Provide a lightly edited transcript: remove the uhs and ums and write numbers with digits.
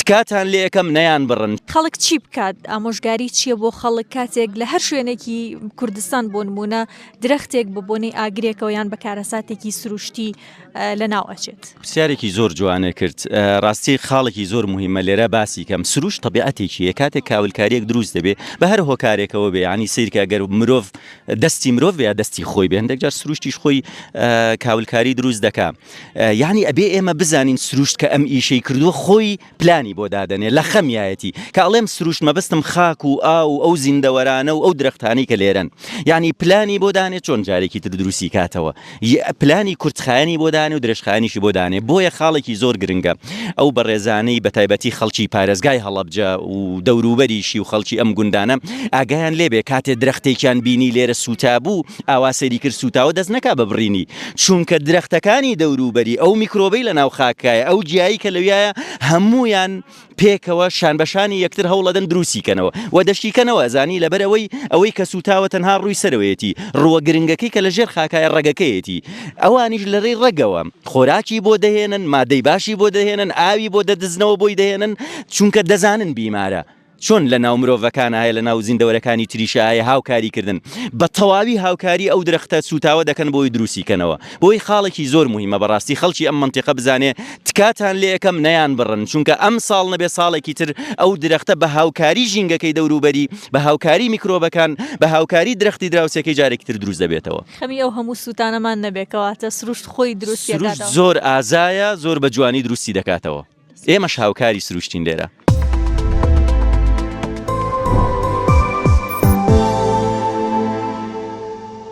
تکاتان لێ یەکەم نەیان بڕن. خەڵک چی بکات؟ ئامۆژگاری چییە بۆ خەڵک کاتێک لە هەر شوێنێکی کوردستان بۆ نمونە درەختێک بە بۆنەی ئاگرێکەوە یان بەکارەساتێکی سروشتی لە ناو ئەچێت؟ پرسیارێکی زۆر جوانە کرد. ڕاستی خاڵێکی زۆر مهمە لێرە باسی کەم. سروش طبیعەتێکیە کاتێک کاولکاریەک دروست دەبێ بە هەر هۆکارێکەوە بێ، ینی سیرکە ئەگەر مرۆڤ دەستی مرۆڤ یا دەستی خۆی بێ، هەندێک جار سروشتیش خۆی کاولکاری دروست دەکا. یعنی ئەبێ ئێمە بزانین سروشت کە ئەم ئیشەی کردووە خۆی پلانی بۆ دادەنێ لە خەمیایەتی کە ئەڵێم سروشت مەبەستم خاک و ئاو ئەو زیندەوەرانە و ئەو درەختانی کە لێرن، یعنی پلانی بۆ دانێ چۆن جارێکی تر دروستی کاتەوە، پلانی کورتخایانی بۆ دانێ و درێژخایانیشی بۆ دانێ. بۆیە خاڵێکی زۆر گرنگە ئەو بەڕێزانەی بە تایبەتی خەڵکی پارێزگای هەڵەبجە و دەوروبەریشی و خەڵکی ئەم گوندانە ئاگایان لێبێ کاتێ درەختێکیان بینی لێرە سوتا بوو ئاواسەری کرد سوتاوە دەست نەکا ببڕینی، چونکە درەختەکانی دەوروبەری ئەو میکرۆبەی لە ناو خاکایە ئەو جیایی کە لەویایە هەموویان پێکەوە شان بەشانی یەکتر هەوڵەدەن دروستیکەنەوە و دەشتیکەنەوە زانی لەبەر ئەوەی کە سوتاوە تەنها ڕووی سەرەوەیەتی ڕووە گرنگەکەی کە لە ژێر خاکایە ڕەگەکەیەتی، ئەوانیش لەڕێی ڕەگەوە خۆراکی بۆ دەهێنن، مادەی باشی بۆ دەهێنن، ئاوی بۆ دەدزنەوە بۆی دەهێنن، چونکە دەزانن بیمارە. چۆن لە ناو مرۆڤەکان هەیە لە ناو زیندەوەرەکانی تریشایە هاوکاری کردن بە تەواوی هاوکاری ئەو درەختە سوتاوە دەکەن بۆی دروستیکەنەوە. بۆی خاڵێکی زۆر مهمە بەڕاستی خەڵکی ئەم منتیقە بزانێ تکاتان لێ یەکەم نەیان بڕن، چونکە ئەم ساڵ نەبێ ساڵێکی تر ئەو درەختە بە هاوکاری ژینگەکەی دەوروبەری بە هاوکاری میکرۆبەکان بە هاوکاری درەختی دراوسەکەی جارێکی تر دروست دەبێتەوە. خەمی ئەو هەموو سوتانەمان نەبێکەواتە سروشت خۆی دروستی دەکاتەوە. زۆر ئازایە، زۆر بە جوانی دروستی دەکاتەوە. ئێمەش هاوکاری سروشتین لێرە.